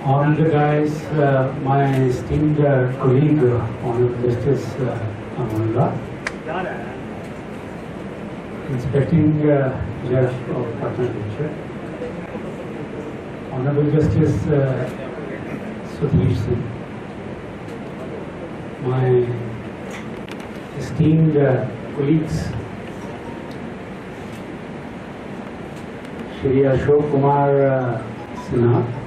Honorable guys, my esteemed colleague, Honorable Justice Amanda, Inspecting Judge of Patna District, Honorable Justice Sudhir Singh, my esteemed colleagues, Shri Ashok Kumar Sinha,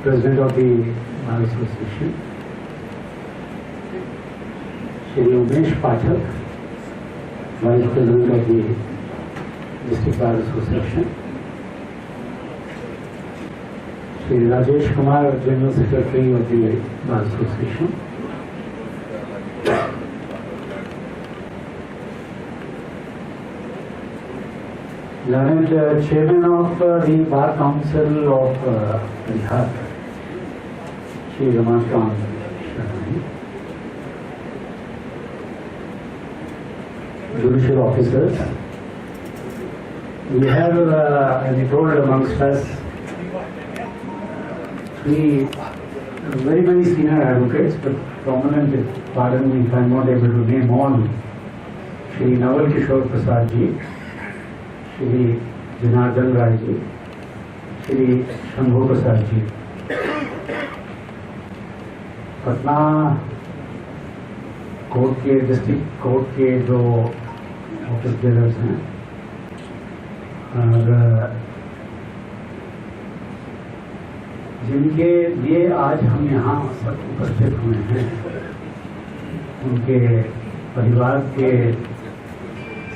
President of the Bar Association, Shri Umesh Pathak, Vice President of the District Bar Association, Shri Rajesh Kumar, General Secretary of the Bar Association, Learned Chairman of the Bar Council of Bihar, Shri Ramakant Sharma, judicial officers. We have, as I told amongst us, three very senior advocates, but prominent, pardon me if I am not able to name all, Shri Naval Kishore Prasad ji, Shri Janardhan Rai ji, Shri Shambhu Prasad ji. Patna court के district court के जो office bearers हैं और जिनके लिए आज हम यहाँ सब उपस्थित हुए हैं, उनके परिवार के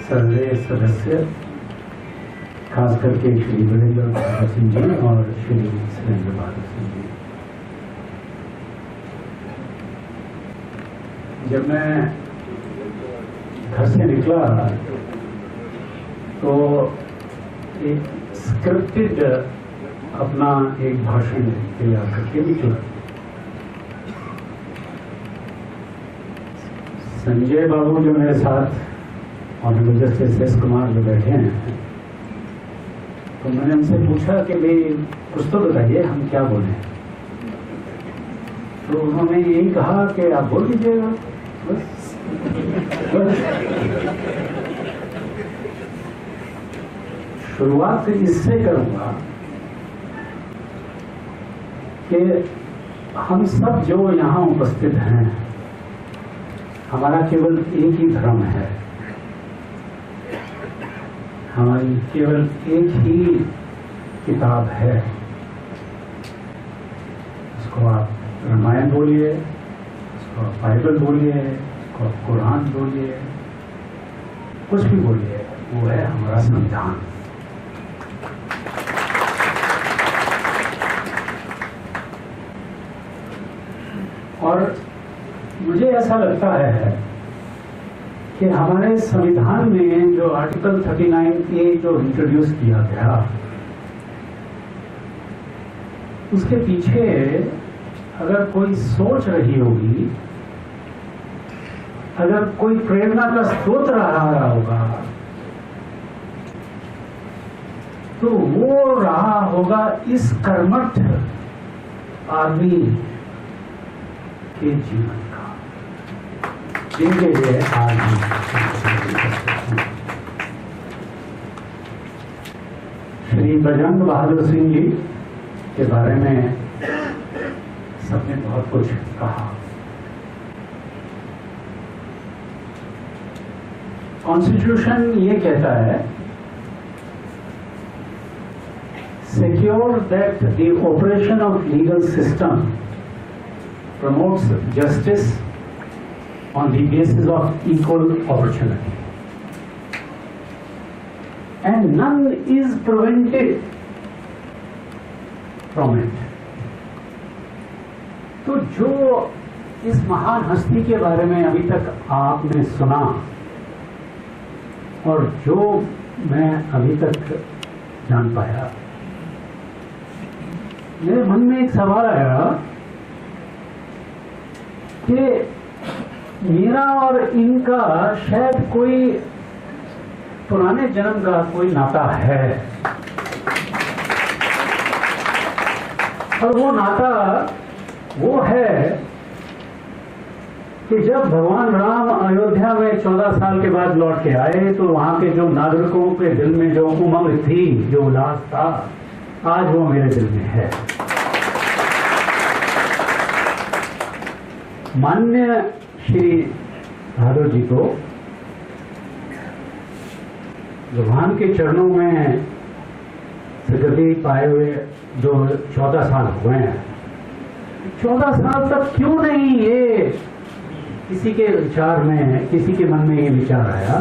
सर्वे सदस्य, खास करके श्री वीरेंद्र बहादुर सिंह जी और श्री सुरेंद्र बहादुर सिंह जी। जब मैं घर से निकला तो एक स्क्रिप्टेड अपना एक भाषण तैयार करके निकला। संजय बाबू जो मेरे साथ ऑनरेबल जस्टिस एस कुमार जो बैठे हैं, तो मैंने उनसे पूछा कि भाई कुछ तो बताइए, हम क्या बोलें। तो उन्होंने यही कहा कि आप बोल दीजिएगा बस। शुरुआत इससे करूंगा कि हम सब जो यहाँ उपस्थित हैं, हमारा केवल एक ही धर्म है, हमारी केवल एक ही किताब है। उसको आप रामायण बोलिए, उसको आप बाइबल बोलिए, उसको आप कुरान बोलिए, कुछ भी बोलिए, वो है हमारा संविधान। और मुझे ऐसा लगता है कि हमारे संविधान में जो आर्टिकल 39A जो इंट्रोड्यूस किया गया, उसके पीछे अगर कोई सोच रही होगी, अगर कोई प्रेरणा का स्रोत रहा होगा, तो वो रहा होगा इस कर्मठ आदमी के जीवन का, जिनके लिए आज श्री बजरंग बहादुर सिंह जी के बारे में सबने बहुत कुछ कहा। कॉन्स्टिट्यूशन ये कहता है, secure that the operation of legal system promotes justice on the basis of equal opportunity, and none is prevented from it. तो जो इस महान हस्ती के बारे में अभी तक आपने सुना और जो मैं अभी तक जान पाया, मेरे मन में एक सवाल आया कि मेरा और इनका शायद कोई पुराने जन्म का कोई नाता है। और वो नाता वो है कि जब भगवान राम अयोध्या में 14 साल के बाद लौट के आए तो वहां के जो नागरिकों के दिल में जो उमंग थी, जो उल्लास था, आज वो मेरे दिल में है। माननीय श्री भादव जी को भगवान के चरणों में सदगति पाए हुए जो 14 साल हुए हैं, 14 साल तक क्यों नहीं ये किसी के विचार में, किसी के मन में ये विचार आया,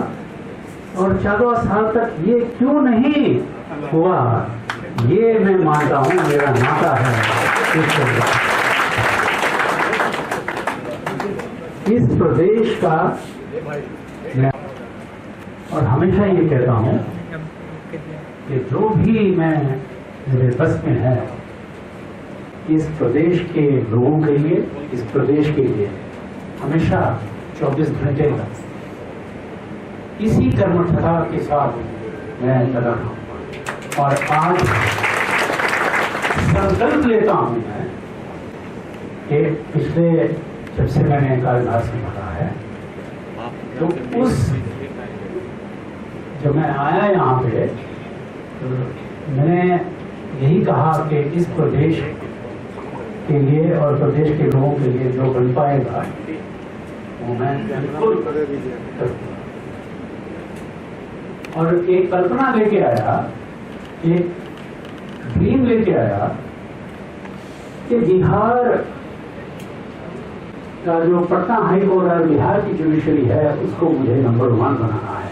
और 14 साल तक ये क्यों नहीं हुआ, ये मैं मानता हूं मेरा नाता है इस प्रदेश का। मैं और हमेशा ये कहता हूं कि जो भी मैं मेरे बस में है, इस प्रदेश के लोगों के लिए, इस प्रदेश के लिए हमेशा 24 घंटे इसी कर्मठता के साथ मैं लगा रहूंगा। और आज संकल्प लेता हूं मैं कि पिछले जब से मैंने कालिदास से पढ़ा है, तो उस जब मैं आया यहाँ पे तो मैंने यही कहा कि इस प्रदेश के लिए और प्रदेश के लोगों के लिए जो बन पाएगा वो मैं बिल्कुल करूंगा। और एक कल्पना लेके आया, एक ड्रीम लेके आया कि बिहार का जो पटना हाई कोर्ट है, बिहार की जुडिशरी है, उसको मुझे नंबर 1 बनाना है।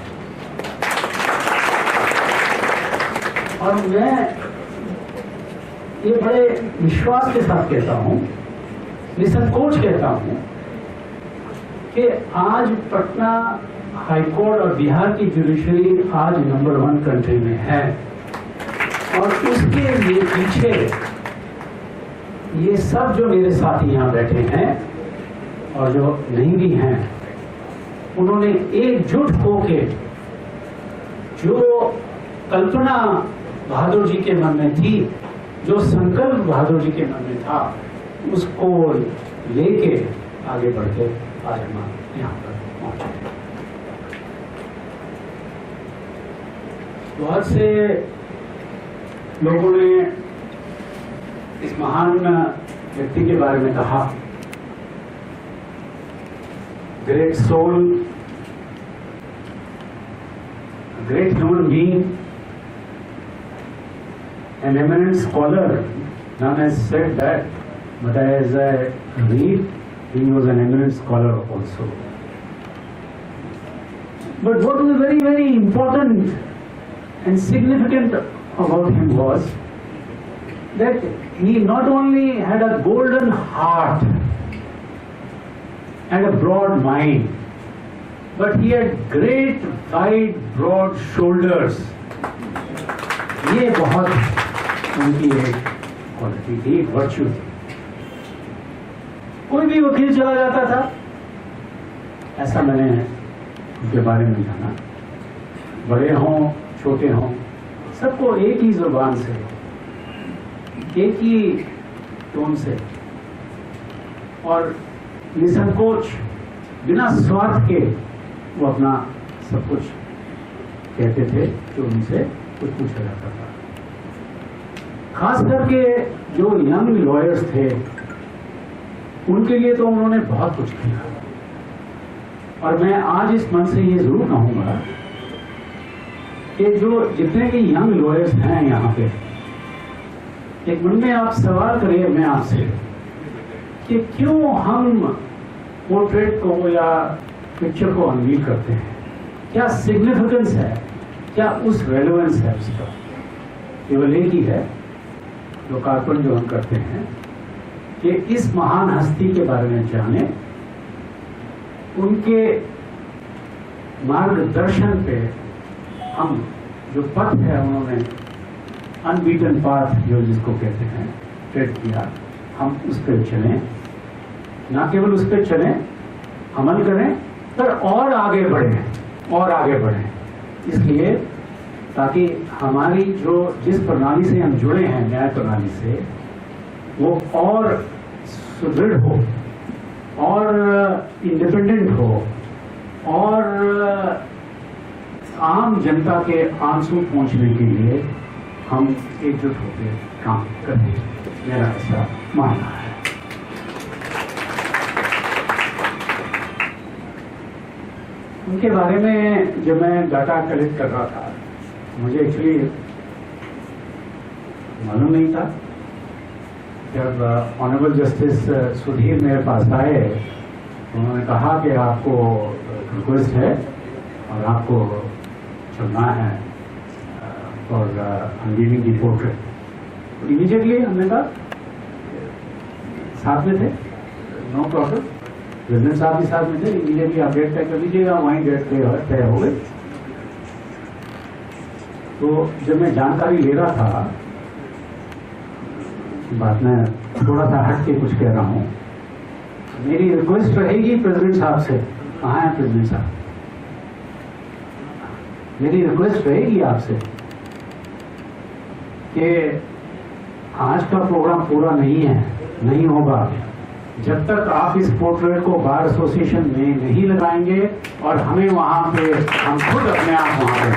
और मैं ये बड़े विश्वास के साथ कहता हूं, निसंकोच कहता हूं कि आज पटना हाईकोर्ट और बिहार की जुडिशरी आज नंबर 1 कंट्री में है। और उसके लिए पीछे ये सब जो मेरे साथी यहाँ बैठे हैं और जो नहीं भी हैं, उन्होंने एकजुट होके जो कल्पना बहादुर जी के मन में थी, जो संकल्प बहादुर जी के मन में था, उसको लेके आगे बढ़ के आज हम यहाँ पर पहुंचे। बहुत से लोगों ने इस महान व्यक्ति के बारे में कहा, great soul, great human being, an eminent scholar. None has said that, but as I read, he was an eminent scholar also. But what was very, very important and significant about him was that he not only had a golden heart and a broad mind, but he had great, wide, broad shoulders. ये बहुत उनकी एक quality थी, एक virtue थी। कोई भी वकील चला जाता था, ऐसा मैंने उनके बारे में जाना। बड़े हों, छोटे हों, सबको एक ही जुबान से, एक ही टोन से और निसंकोच, बिना स्वार्थ के वो अपना सब कुछ कहते थे जो उनसे कुछ पूछा जाता था। खास करके जो यंग लॉयर्स थे, उनके लिए तो उन्होंने बहुत कुछ किया। और मैं आज इस मन से ये जरूर कहूंगा कि जो जितने भी यंग लॉयर्स हैं यहाँ पे, एक मन में आप सवाल करिए मैं आपसे कि क्यों हम पोर्ट्रेट को या पिक्चर को अनवील करते हैं, क्या सिग्निफिकेंस है, क्या उस रेलेवेंस है उसका। केवल एक ही है, लोकार्पण जो हम करते हैं कि इस महान हस्ती के बारे में जाने, उनके मार्गदर्शन पे हम जो पथ है उन्होंने अनबीटन पाथ जो जिसको कहते हैं ट्रेड किया, हम उस पर चलें, ना केवल उस पर चलें, अमल करें, पर और आगे बढ़ें, और आगे बढ़ें। इसलिए ताकि हमारी जो जिस प्रणाली से हम जुड़े हैं, न्याय प्रणाली से, वो और सुदृढ़ हो और इंडिपेंडेंट हो और आम जनता के आंसू पहुंचने के लिए हम एकजुट होकर काम करें, मेरा ऐसा मानना है। उनके बारे में जब मैं डाटा कलेक्ट कर रहा था, मुझे एक्चुअली मालूम नहीं था। जब ऑनरेबल जस्टिस सुधीर मेरे पास आए तो उन्होंने कहा कि आपको रिक्वेस्ट है और आपको चलना है और अनवीलिंग की पोर्ट्रेट। इमीडिएटली हमने कहा, साथ में थे, नो प्रॉब्लम, प्रेसिडेंट साहब भी साथ में थे, इमीडिएटली आप डेट तय कर लीजिएगा, वहीं डेट तय हो गई। तो जब मैं जानकारी ले रहा था, बात में थोड़ा सा हट के कुछ कह रहा हूं, मेरी रिक्वेस्ट रहेगी प्रेसिडेंट साहब से, कहाँ है प्रेसिडेंट साहब, मेरी रिक्वेस्ट रहेगी आपसे कि आज का प्रोग्राम पूरा नहीं होगा जब तक आप इस पोर्ट्रेट को बार एसोसिएशन में नहीं लगाएंगे और हमें वहां पे, हम खुद अपने आप वहां पे,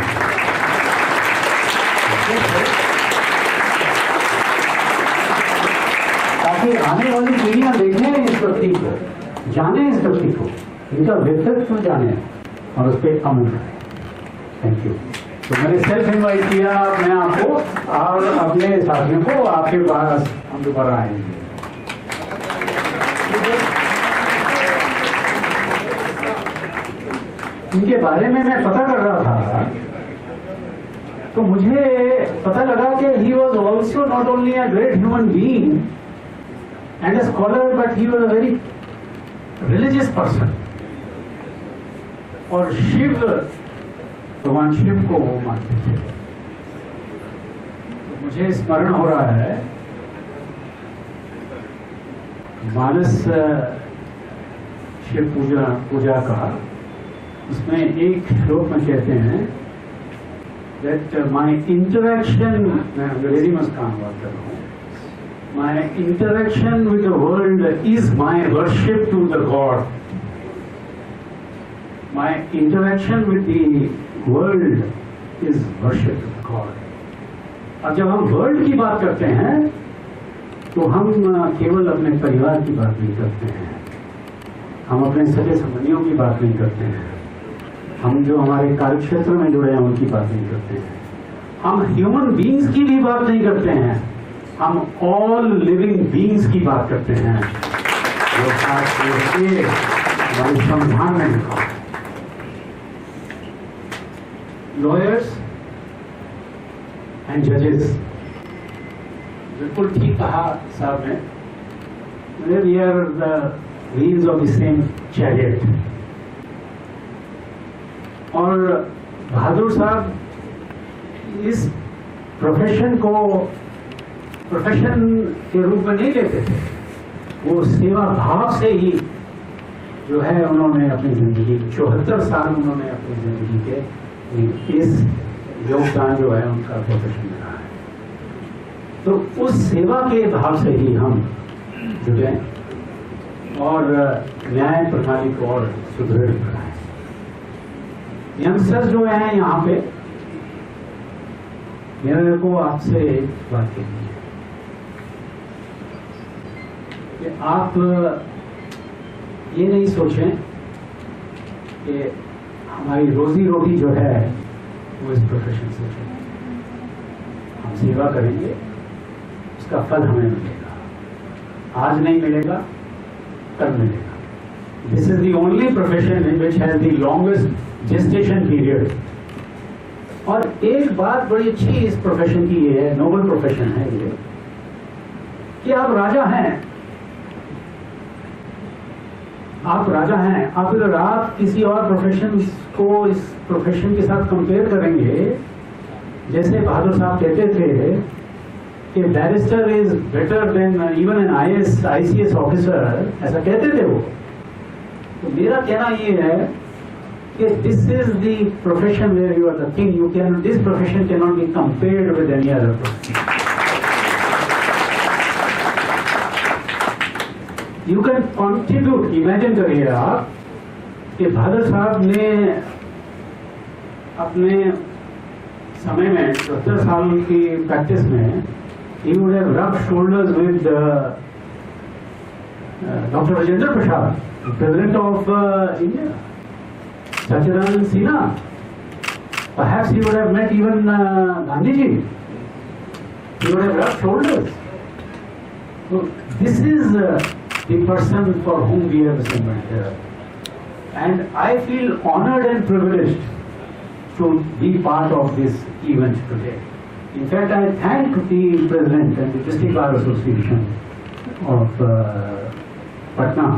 ताकि आने वाली पीढ़ियां देखें इस व्यक्ति को, जाने इस व्यक्ति को, इनका व्यक्तित्व जाने और उस पर अमल करें। Thank you. तो मैंने सेल्फ इन्वाइट किया अपने आप को और अपने साथियों को, आपके पास हम दोबारा आएंगे। इनके बारे में मैं पता कर रहा था तो मुझे पता लगा कि he was also not only a great human being and a scholar, but he was a very religious person. और भगवान शिव को वो मानते थे। तो मुझे स्मरण हो रहा है मानस शिव पूजा का, उसमें एक श्लोक में कहते हैं that my interaction, मैं अंग्रेजी में उसका अनुवाद कर रहा हूँ, my interaction with the world is my worship to the God. My interaction with the world is worship to God. अब जब हम वर्ल्ड की बात करते हैं तो हम केवल अपने परिवार की बात नहीं करते हैं, हम अपने सगे संबंधियों की बात नहीं करते हैं, हम जो हमारे कार्य क्षेत्र में जुड़े हैं उनकी बात नहीं करते हैं, हम ह्यूमन बीइंग्स की भी बात नहीं करते हैं, हम ऑल लिविंग बीइंग्स की बात करते हैं जो हमारे संविधान में लिखा है। लॉयर्स एंड जजेस, बिल्कुल ठीक कहा साहब ने, we are the wheels of the same chariot. और बहादुर साहब इस प्रोफेशन को प्रोफेशन के रूप में नहीं लेते थे, वो सेवा भाव से ही जो है उन्होंने अपनी जिंदगी 74 साल उन्होंने अपनी जिंदगी के इस योगदान जो है उनका प्रोफेशन में रहा है। तो उस सेवा के भाव से ही हम जुटे और न्याय प्रणाली को और सुदृढ़ बनाए। यंगस्टर्स जो हैं यहाँ पे, मेरे को आपसे एक बात कहनी है कि आप ये नहीं सोचें कि हमारी रोजी रोटी जो है वो इस प्रोफेशन से है। हम सेवा करेंगे, उसका फल हमें मिलेगा, आज नहीं मिलेगा कल मिलेगा। This is the only profession in which has the longest gestation period. और एक बात बड़ी अच्छी इस प्रोफेशन की ये है, नोबल प्रोफेशन है ये, कि आप राजा हैं, आप राजा हैं। आप अगर आप किसी और प्रोफेशन को इस प्रोफेशन के साथ कंपेयर करेंगे, जैसे बहादुर साहब कहते थे कि barrister is better than even an IAS officer, ऐसा कहते थे वो। तो मेरा कहना ये है कि this is the profession where you are the king, you can, this profession can not be compared with any other profession. You can contribute, imagine करिए आप कि बहादुर साहब ने अपने समय में 70 साल की प्रैक्टिस में he would have rubbed shoulders with Dr. Rajendra Prasad, the President of India, Sachidanand Sinha. Perhaps he would have met even Gandhiji. He would have rubbed shoulders. So this is the person for whom we have assembled here. And I feel honored and privileged to be part of this event today. In fact, I thank the President and the District Bar Association of Patna,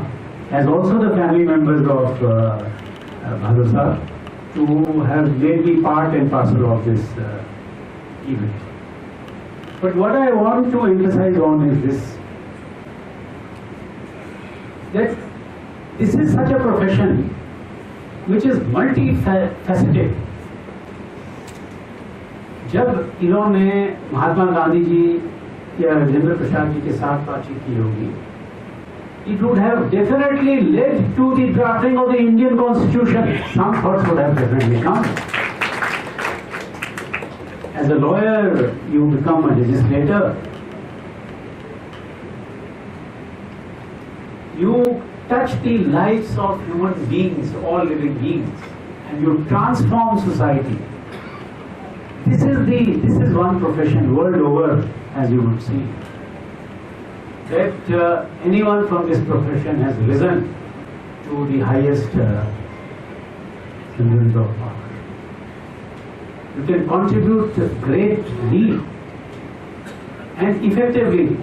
as also the family members of Bahadur Sahab, to have made me part and parcel of this event. But what I want to emphasize on is this, that this is such a profession which is multifaceted. जब इन्होंने महात्मा गांधी जी या राजेंद्र प्रसाद जी के साथ बातचीत की होगी, it would have definitely led to the drafting of the Indian Constitution. Some thoughts would have definitely come. As a lawyer, you become a legislator. You touch the lives of human beings, all living beings, and you transform society. This is one profession world over, as you would see, that anyone from this profession has risen to the highest levels of power. You can contribute greatly and effectively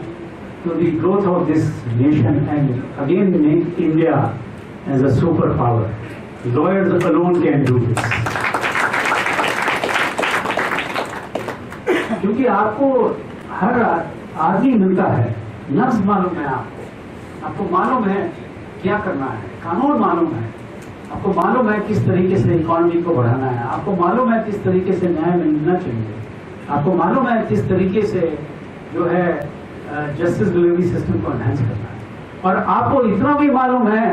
to the growth of this nation and again make India as a superpower. Lawyers alone can do this. क्योंकि आपको हर आदमी मिलता है, लफ्ज मालूम है आपको मालूम है क्या करना है, कानून मालूम है, आपको मालूम है किस तरीके से इकोनॉमी को बढ़ाना है, आपको मालूम है किस तरीके से न्याय मिलना चाहिए, आपको मालूम है किस तरीके से जो है जस्टिस डिलीवरी सिस्टम को एनहांस करना है, और आपको इतना भी मालूम है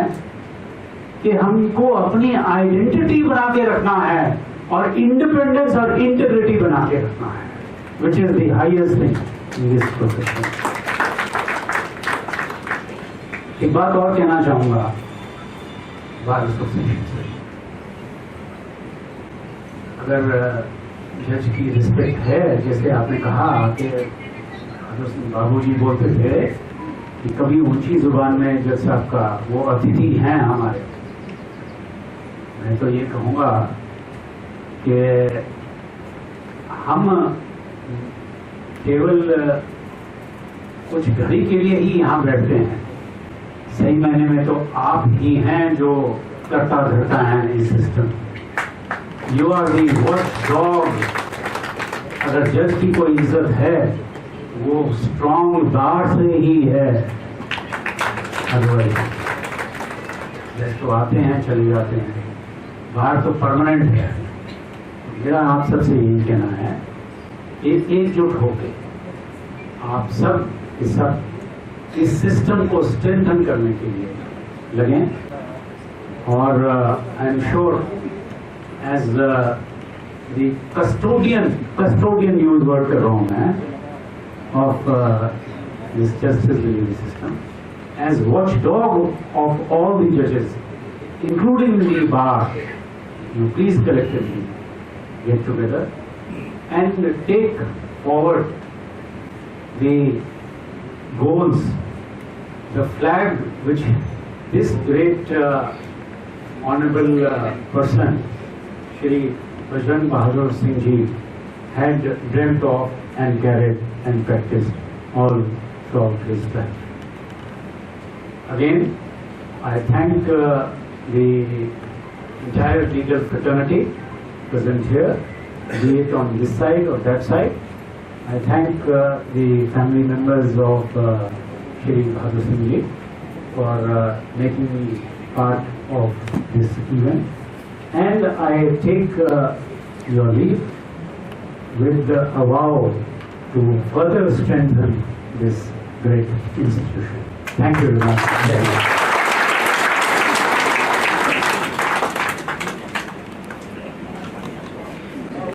कि हमको अपनी आइडेंटिटी बना के रखना है और इंडिपेंडेंस और इंटीग्रिटी बना के रखना है, which is the highest thing in this profession. एक बात और कहना चाहूंगा बार एसोसिएशन से, अगर जज की रिस्पेक्ट है, जैसे आपने कहा कि बाबू जी बोलते थे कि कभी ऊंची जुबान में जज साहब का वो अतिथि हैं हमारे, मैं तो ये कहूँगा कि हम केवल कुछ घड़ी के लिए ही यहाँ बैठते हैं, सही मायने में तो आप ही हैं जो करता धरता है इस system. You are the watch dog. अगर जज की कोई इज्जत है वो स्ट्रॉन्ग दार से ही है, अदरवाइज जज तो आते हैं चले जाते हैं, बाहर तो परमानेंट है। मेरा आप सबसे यही कहना है, एकजुट होके आप सब इस सिस्टम को स्ट्रेंथन करने के लिए लगें। और I am sure as the custodian use word कर रहा हूँ मैं of this justice delivery system, as watchdog of all the जजेस including the bar, you please collectively get together and take forward the goals, the flag which this great honorable person, Shri Bajrang Bahadur Singh Ji, had dreamt of and carried and practiced all throughout his life. Again, I thank the entire legal fraternity present here, be it on this side or that side. I thank the family members of Shri Bahadur Singh Ji for making me part of this event, and I take your leave with a vow to further strengthen this great institution. Thank you very much.